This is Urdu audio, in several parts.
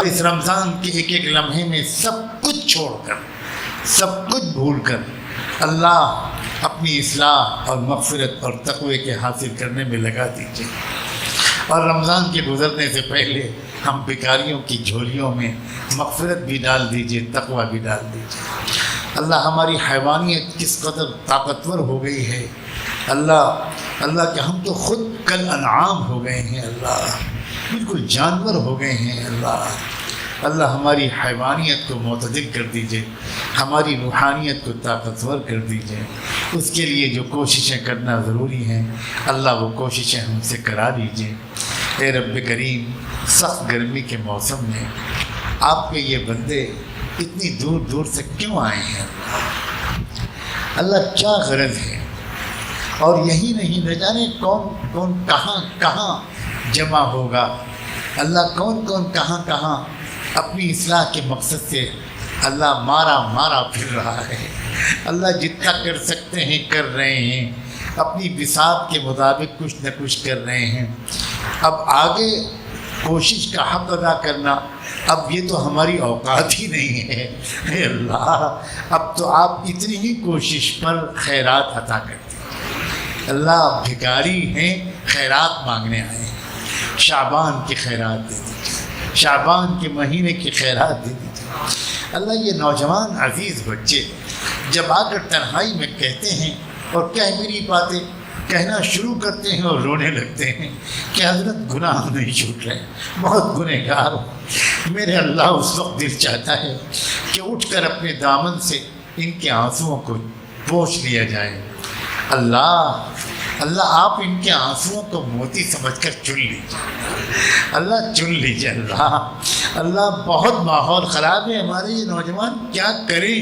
اس رمضان کے ایک ایک لمحے میں سب کچھ چھوڑ کر، سب کچھ بھول کر اللہ اپنی اصلاح اور مغفرت اور تقوی کے حاصل کرنے میں لگا دیجیے۔ اور رمضان کے گزرنے سے پہلے ہم بیکاریوں کی جھولیوں میں مغفرت بھی ڈال دیجیے، تقوی بھی ڈال دیجیے۔ اللہ ہماری حیوانیت کس قدر طاقتور ہو گئی ہے، اللہ کہ ہم تو خود کل انعام ہو گئے ہیں، اللہ بالکل جانور ہو گئے ہیں۔ اللہ ہماری حیوانیت کو معتدل کر دیجیے، ہماری روحانیت کو طاقتور کر دیجیے۔ اس کے لیے جو کوششیں کرنا ضروری ہیں اللہ وہ کوششیں ہم سے کرا دیجیے۔ اے رب کریم، سخت گرمی کے موسم میں آپ کے یہ بندے اتنی دور دور سے کیوں آئے ہیں؟ اللہ کیا غرض ہے؟ اور یہی نہیں، نہ جانے کون کون کہاں جمع ہوگا، اللہ کون کہاں اپنی اصلاح کے مقصد سے اللہ مارا پھر رہا ہے۔ اللہ جتنا کر سکتے ہیں کر رہے ہیں، اپنی بساط کے مطابق کچھ نہ کچھ کر رہے ہیں۔ اب آگے کوشش کا حق ادا کرنا، اب یہ تو ہماری اوقات ہی نہیں ہے۔ اے اللہ، اب تو آپ اتنی ہی کوشش پر خیرات عطا کرتے ہیں۔ اللہ بھکاری ہیں، خیرات مانگنے آئے ہیں، شعبان کی خیرات دے دیجیے، شعبان کے مہینے کی خیرات دے دیجیے۔ اللہ یہ نوجوان عزیز بچے جب آ کر تنہائی میں کہتے ہیں اور کہہ بھی نہیں پاتے، کہنا شروع کرتے ہیں اور رونے لگتے ہیں کہ حضرت گناہ نہیں چھوٹ رہے، بہت گنہگار ہوں۔ میرے اللہ اس وقت دل چاہتا ہے کہ اٹھ کر اپنے دامن سے ان کے آنسوؤں کو پوچھ لیا جائے۔ اللہ آپ ان کے آنسوؤں کو موتی سمجھ کر چن لیجیے، اللہ چن لیجیے۔ اللہ بہت ماحول خراب ہے، ہمارے یہ نوجوان کیا کریں؟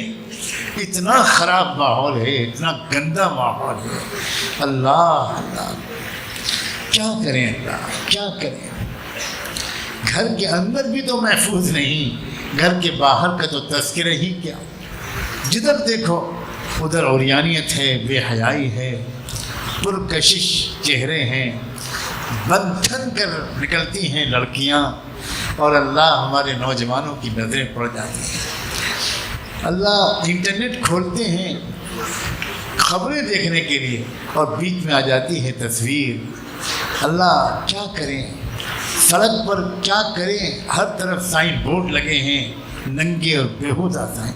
اتنا خراب ماحول ہے، اتنا گندا ماحول ہے۔ اللہ کیا کریں؟ اللہ کیا کریں؟ گھر کے اندر بھی تو محفوظ نہیں، گھر کے باہر کا تو تذکرہ ہی کیا۔ جدھر دیکھو ادھر عریانیت ہے، بے حیائی ہے، پرکشش چہرے ہیں، بند ٹھن کر نکلتی ہیں لڑکیاں، اور اللہ ہمارے نوجوانوں کی نظریں پڑ جاتی ہیں۔ اللہ انٹرنیٹ کھولتے ہیں خبریں دیکھنے کے لیے اور بیچ میں آ جاتی ہے تصویر۔ اللہ کیا کریں؟ سڑک پر کیا کریں؟ ہر طرف سائن بورڈ لگے ہیں، ننگے اور بےہودہ سائن۔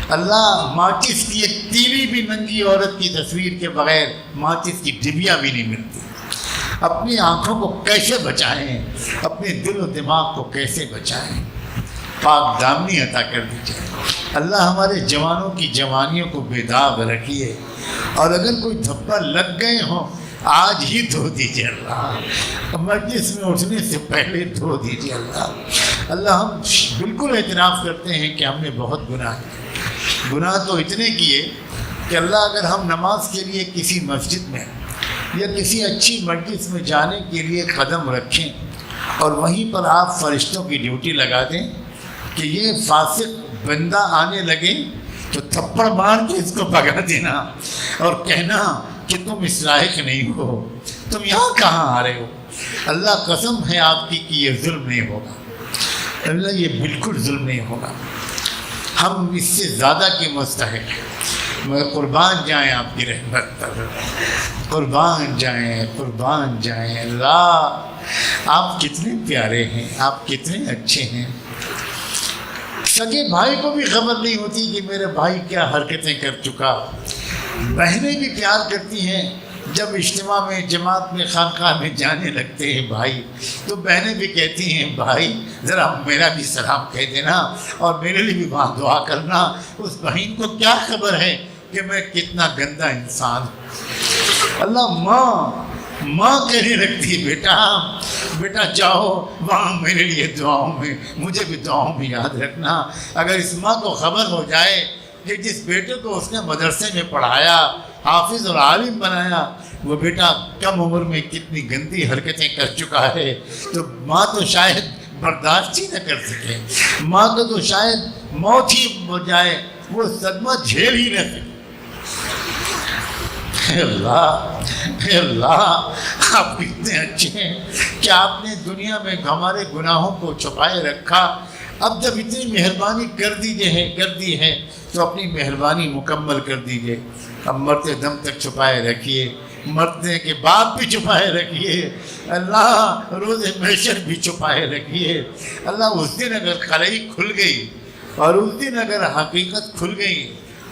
اللہ ماچس کی ایک تیلی بھی ننگی عورت کی تصویر کے بغیر، ماچس کی ڈبیا بھی نہیں ملتی۔ اپنی آنکھوں کو کیسے بچائیں؟ اپنے دل و دماغ کو کیسے بچائیں؟ پاک دامنی عطا کر دیجیے۔ اللہ ہمارے جوانوں کی جوانیوں کو بے داغ رکھیے، اور اگر کوئی دھبا لگ گئے ہوں آج ہی دھو دیجیے اللہ، مجلس میں اٹھنے سے پہلے دھو دیجیے اللہ۔ اللہ ہم بالکل اعتراف کرتے ہیں کہ ہم نے بہت گناہ تو اتنے کیے کہ اللہ اگر ہم نماز کے لیے کسی مسجد میں یا کسی اچھی مجلس میں جانے کے لیے قدم رکھیں اور وہیں پر آپ فرشتوں کی ڈیوٹی لگا دیں کہ یہ فاسق بندہ آنے لگے تو تھپڑ مار کے اس کو بھگا دینا اور کہنا کہ تم اس لائق نہیں ہو، تم یہاں کہاں آ رہے ہو، اللہ قسم ہے آپ کی کہ یہ ظلم نہیں ہوگا۔ اللہ یہ بالکل ظلم نہیں ہوگا، ہم اس سے زیادہ کے مستحق ہیں۔ مگر قربان جائیں آپ کی رحمت پر، قربان جائیں اللہ، آپ کتنے پیارے ہیں، آپ کتنے اچھے ہیں۔ سگے بھائی کو بھی خبر نہیں ہوتی کہ میرے بھائی کیا حرکتیں کر چکا۔ بہنیں بھی پیار کرتی ہیں، جب اجتماع میں جماعت میں خانقاہ میں جانے لگتے ہیں بھائی تو بہنیں بھی کہتی ہیں بھائی ذرا میرا بھی سلام کہہ دینا اور میرے لیے بھی وہاں دعا کرنا۔ اس بہن کو کیا خبر ہے کہ میں کتنا گندا انسان ہوں۔ اللہ ماں کہنے لگتی ہے بیٹا جاؤ وہاں میرے لیے دعاؤں میں، مجھے بھی دعاؤں میں یاد رکھنا۔ اگر اس ماں کو خبر ہو جائے کہ جس بیٹے کو اس نے مدرسے میں پڑھایا، حافظ اور عالم بنایا، وہ بیٹا کم عمر میں کتنی گندی حرکتیں کر چکا ہے، تو ماں تو شاید برداشت ہی نہ کر سکے، ماں کو تو شاید موت ہی ہو جائے، وہ صدمہ جھیل ہی نہ سکے۔ اے اللہ آپ کتنے اچھے ہیں، کہ آپ نے دنیا میں ہمارے گناہوں کو چھپائے رکھا، اب جب اتنی مہربانی کر دی ہے تو اپنی مہربانی مکمل کر دیجیے۔ اب مرتے دم تک چھپائے رکھیے، مرنے کے بعد بھی چھپائے رکھیے، اللہ روز محشر بھی چھپائے رکھیے۔ اللہ اس دن اگر خلائی کھل گئی اور اس دن اگر حقیقت کھل گئی،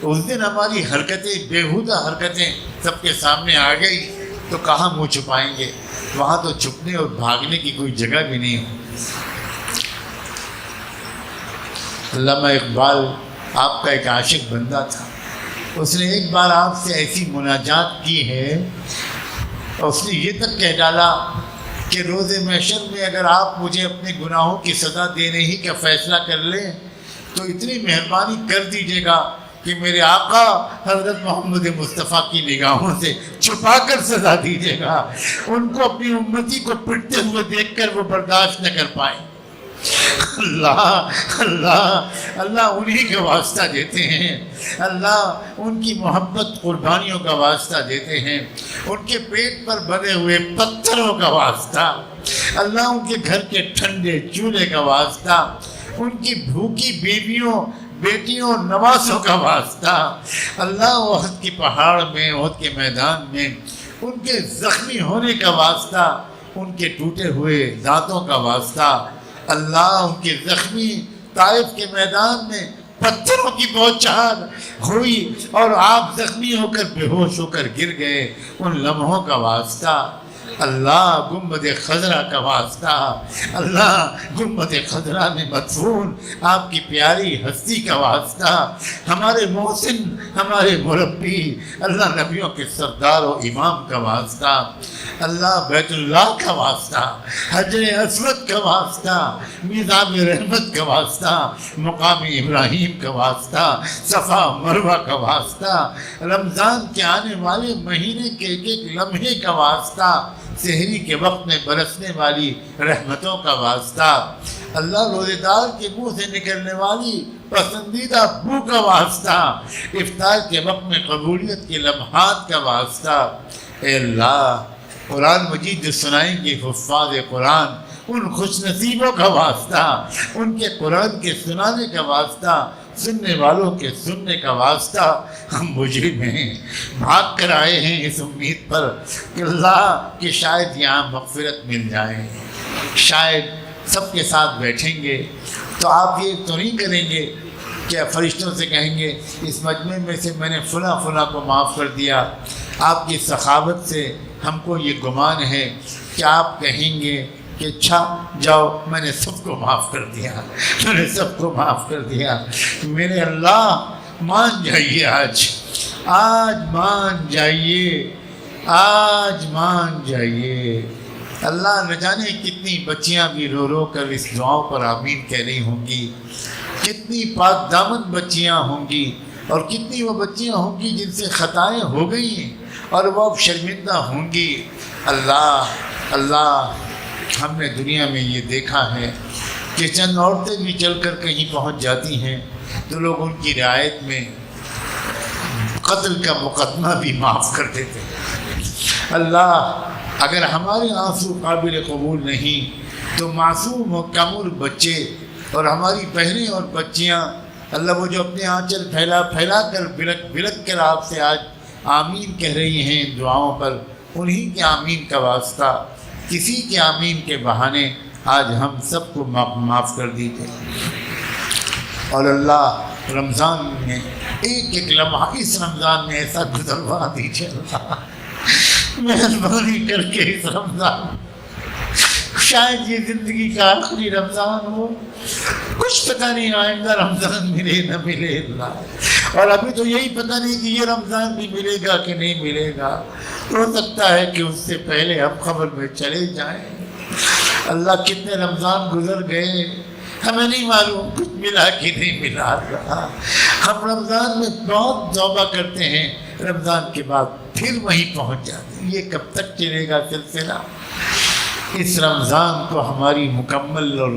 اس دن ہماری حرکتیں، بیہودہ حرکتیں سب کے سامنے آ گئی تو کہاں منہ چھپائیں گے؟ وہاں تو چھپنے اور بھاگنے کی کوئی جگہ بھی نہیں ہو۔ علامہ اقبال آپ کا ایک عاشق بندہ تھا، اس نے ایک بار آپ سے ایسی مناجات کی ہے، اس نے یہ تک کہہ ڈالا کہ روز محشر میں اگر آپ مجھے اپنے گناہوں کی سزا دینے ہی کا فیصلہ کر لیں تو اتنی مہربانی کر دیجیے گا کہ میرے آقا حضرت محمد مصطفیٰ کی نگاہوں سے چھپا کر سزا دیجیے گا، ان کو اپنی امتی کو پٹتے ہوئے دیکھ کر وہ برداشت نہ کر پائیں۔ اللہ اللہ اللہ انہی کا واسطہ دیتے ہیں، اللہ ان کی محبت قربانیوں کا واسطہ دیتے ہیں، ان کے پیٹ پر بنے ہوئے پتھروں کا واسطہ، اللہ ان کے گھر کے ٹھنڈے چولہے کا واسطہ، ان کی بھوکی بیویوں بیٹیوں نوازوں کا واسطہ، اللہ احد کی پہاڑ میں، احد کے میدان میں ان کے زخمی ہونے کا واسطہ، ان کے ٹوٹے ہوئے دانتوں کا واسطہ، اللہ ان کے زخمی طائف کے میدان میں پتھروں کی بوچھار ہوئی اور آپ زخمی ہو کر بے ہوش ہو کر گر گئے، ان لمحوں کا واسطہ، اللہ گنبد خضرا کا واسطہ، اللہ گنبد خضرا میں مدفون آپ کی پیاری ہستی کا واسطہ، ہمارے محسن، ہمارے مربی، اللہ نبیوں کے سردار و امام کا واسطہ، اللہ بیت اللہ کا واسطہ، حجر اسود کا واسطہ، میزاب رحمت کا واسطہ، مقام ابراہیم کا واسطہ، صفا مروہ کا واسطہ، رمضان کے آنے والے مہینے کے ایک ایک لمحے کا واسطہ، سحری کے وقت میں برسنے والی رحمتوں کا واسطہ، اللہ روزے دار کے منہ سے نکلنے والی پسندیدہ بو کا واسطہ، افطار کے وقت میں قبولیت کے لمحات کا واسطہ، اے اللہ قرآن مجید جو سنائیں گے حفاظ قرآن، ان خوش نصیبوں کا واسطہ، ان کے قرآن کے سنانے کا واسطہ، سننے والوں کے سننے کا واسطہ، ہم مجرم ہیں، بھاگ کر آئے ہیں اس امید پر کہ اللہ کہ شاید یہاں مغفرت مل جائے، شاید سب کے ساتھ بیٹھیں گے تو آپ یہ تو نہیں کریں گے کہ فرشتوں سے کہیں گے اس مجمع میں سے میں نے فلاں فلاں کو معاف کر دیا۔ آپ کی سخاوت سے ہم کو یہ گمان ہے کہ آپ کہیں گے کہ اچھا جاؤ میں نے سب کو معاف کر دیا، میں نے سب کو معاف کر دیا۔ میرے اللہ مان جائیے، آج مان جائیے، آج مان جائیے۔ اللہ نہ جانے کتنی بچیاں بھی رو رو کر اس دعاؤں پر آمین کہہ رہی ہوں گی، کتنی پاک دامن بچیاں ہوں گی، اور کتنی وہ بچیاں ہوں گی جن سے خطائیں ہو گئی ہیں اور وہ اب شرمندہ ہوں گی۔ اللہ ہم نے دنیا میں یہ دیکھا ہے کہ چند عورتیں بھی چل کر کہیں پہنچ جاتی ہیں تو لوگ ان کی رعایت میں قتل کا مقدمہ بھی معاف کر دیتے ہیں۔ اللہ اگر ہمارے آنسو قابل قبول نہیں تو معصوم و کامل بچے اور ہماری بہنیں اور بچیاں، اللہ وہ جو اپنے آنچل پھیلا کر بلک کر آپ سے آج آمین کہہ رہی ہیں دعاؤں پر، انہی کے آمین کا واسطہ، کسی کے آمین کے بہانے آج ہم سب کو معاف کر دیجیے۔ اور اللہ رمضان میں ایک ایک لمحہ اس رمضان میں ایسا گزروا دیجیے، اللہ مہربانی کر کے اس رمضان، شاید یہ زندگی کا آخری رمضان ہو، کچھ پتہ نہیں آئندہ رمضان ملے نہ ملے اللہ، اور ابھی تو یہی پتہ نہیں کہ یہ رمضان بھی ملے گا کہ نہیں ملے گا، ہو سکتا ہے کہ اس سے پہلے ہم خبر میں چلے جائیں۔ اللہ کتنے رمضان گزر گئے ہمیں نہیں معلوم کچھ ملا کہ نہیں ملا رہا۔ ہم رمضان میں بہت توبہ کرتے ہیں، رمضان کے بعد پھر وہیں پہنچ جاتے ہیں۔ یہ کب تک چلے گا سلسلہ؟ اس رمضان کو ہماری مکمل اور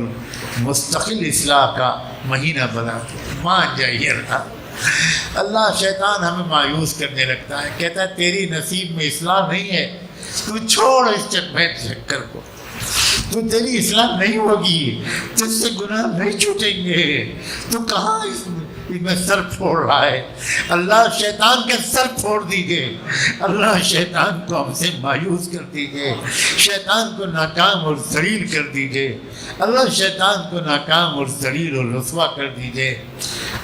مستقل اصلاح کا مہینہ بنا دو، مان جائیے اللہ۔ شیطان ہمیں مایوس کرنے لگتا ہے، کہتا ہے تیری نصیب میں اصلاح نہیں ہے، تو چھوڑ اس چکر کو، تو تیری اصلاح نہیں ہوگی، تجھ سے گناہ نہیں چھوٹیں گے، تو کہاں اس میں سر پھوڑ رہا ہے؟ اللہ شیطان کے سر پھوڑ دیجئے، اللہ شیطان کو ہم سے مایوس کر دیجئے، شیطان کو ناکام اور ذلیل کر دیجئے، اللہ شیطان کو ناکام اور ذلیل اور رسوا کر دیجئے۔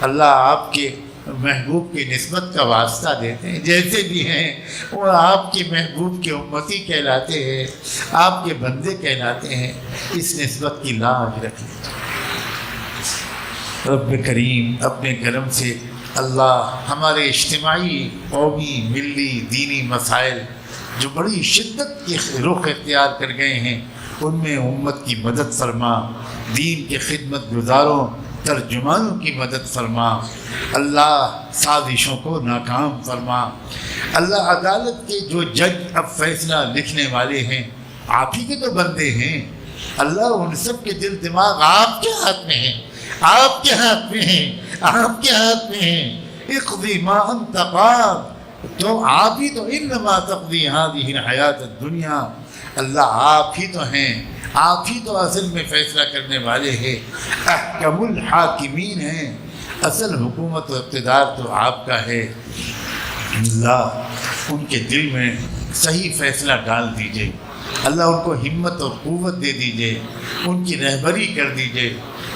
اللہ آپ کے محبوب کی نسبت کا واسطہ دیتے ہیں، جیسے بھی ہیں وہ آپ کے محبوب کے امتی کہلاتے ہیں، آپ کے بندے کہلاتے ہیں، اس نسبت کی لاج رکھیں۔ رب کریم اپنے کرم سے اللہ ہمارے اجتماعی، قومی، ملی، دینی مسائل جو بڑی شدت کی رخ اختیار کر گئے ہیں، ان میں امت کی مدد فرما، دین کے خدمت گزاروں ترجمانوں کی مدد فرما، اللہ سازشوں کو ناکام فرما۔ اللہ عدالت کے جو جج اب فیصلہ لکھنے والے ہیں، آپ ہی کے تو بندے ہیں، اللہ ان سب کے دل دماغ آپ کے ہاتھ میں ہیں، آپ کے ہاتھ میں ہیں، آپ کے ہاتھ میں ہیں۔ اقضی ما انت قاض، تو آپ ہی تو انما تقضی هذه الحیات الدنیا، اللہ آپ ہی تو ہیں، آپ ہی تو اصل میں فیصلہ کرنے والے ہیں، احکم الحاکمین ہیں، اصل حکومت و اقتدار تو آپ کا ہے۔ اللہ ان کے دل میں صحیح فیصلہ ڈال دیجئے، اللہ ان کو ہمت اور قوت دے دیجئے، ان کی رہبری کر دیجئے،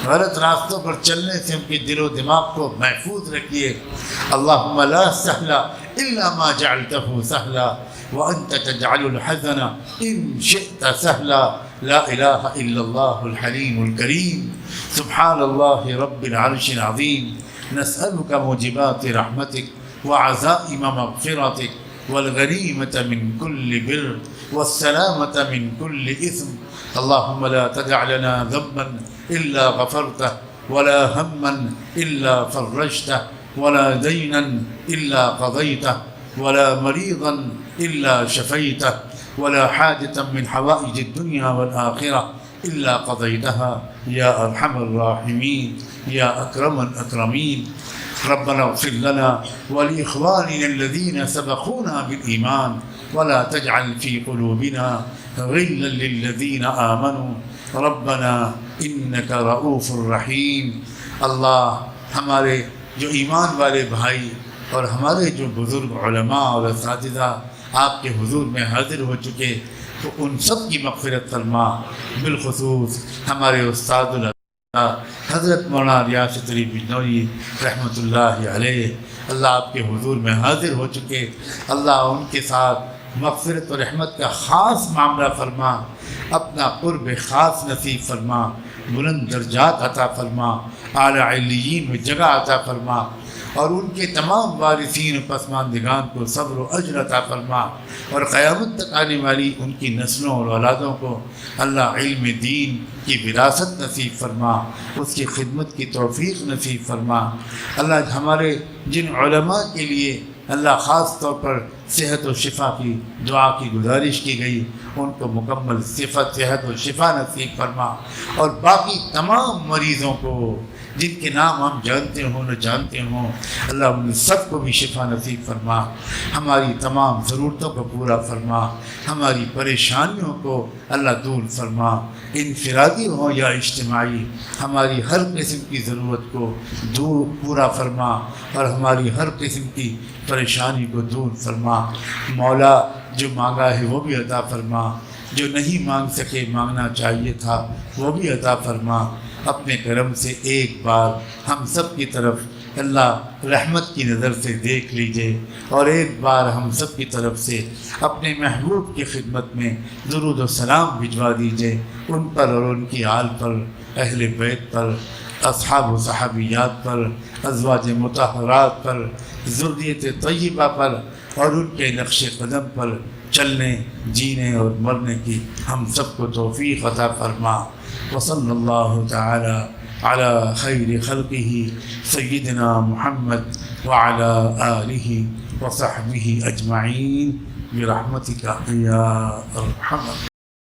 غلط راستوں پر چلنے سے ان کے دل و دماغ کو محفوظ رکھیے۔ اللہم لا سہلا الا ما جعلته سہلا وانت تجعل الحزن ان شئت سہلا، لا الہ الا اللہ الحلیم الکریم، سبحان اللہ رب العرش العظیم، نسألک موجبات رحمتک وعزائم مغفرتک والغنیمة من كل بر والسلامة من كل إثم، اللهم لا تدع لنا ذنبا إلا غفرته ولا هما إلا فرجته ولا دينا إلا قضيته ولا مريضا إلا شفيته ولا حاجة من حوائج الدنيا والآخرة إلا قضيتها يا أرحم الراحمين يا أكرم الأكرمين۔ ربنا اغفر لنا ولإخواننا الذين سبقونا بالإيمان ولا تجعل في قلوبنا غلا للذين آمنوا ربنا إنك رؤوف رحيم۔ اللہ ہمارے جو ایمان والے بھائی اور ہمارے جو بزرگ علماء اور اساتذہ آپ کے حضور میں حاضر ہو چکے، تو ان سب کی مغفرت فرما، بالخصوص ہمارے استاد حضرت مولانا ریاست علی بجنوری رحمۃ اللہ علیہ، اللہ آپ کے حضور میں حاضر ہو چکے، اللہ ان کے ساتھ مغفرت و رحمت کا خاص معاملہ فرما، اپنا قرب خاص نصیب فرما، بلند درجات عطا فرما، اعلیٰ علیین میں جگہ عطا فرما، اور ان کے تمام وارثین و پسماندگان کو صبر و اجر عطا فرما، اور قیامت تک آنے والی ان کی نسلوں اور اولادوں کو اللہ علم دین کی وراثت نصیب فرما، اس کی خدمت کی توفیق نصیب فرما۔ اللہ ہمارے جن علماء کے لیے اللہ خاص طور پر صحت و شفا کی دعا کی گزارش کی گئی، ان کو مکمل صحت و شفا نصیب فرما، اور باقی تمام مریضوں کو جن کے نام ہم جانتے ہوں نہ جانتے ہوں، اللہ ان سب کو بھی شفا نصیب فرما، ہماری تمام ضرورتوں کو پورا فرما، ہماری پریشانیوں کو اللہ دور فرما، انفرادی ہو یا اجتماعی، ہماری ہر قسم کی ضرورت کو پورا فرما، اور ہماری ہر قسم کی پریشانی کو دور فرما۔ مولا جو مانگا ہے وہ بھی عطا فرما، جو نہیں مانگ سکے مانگنا چاہیے تھا وہ بھی عطا فرما۔ اپنے کرم سے ایک بار ہم سب کی طرف اللہ رحمت کی نظر سے دیکھ لیجئے، اور ایک بار ہم سب کی طرف سے اپنے محبوب کی خدمت میں درود و سلام بھجوا دیجئے، ان پر اور ان کی آل پر، اہل بیت پر، اصحاب و صحابیات پر، ازواج مطہرات پر، ذریت طیبہ پر، اور ان کے نقش قدم پر چلنے، جینے اور مرنے کی ہم سب کو توفیق عطا فرما۔ وصلی اللہ تعالی علی خیر خلقہ سیدنا محمد وعلی آلہ وصحبہ اجمعین برحمتک یا ارحم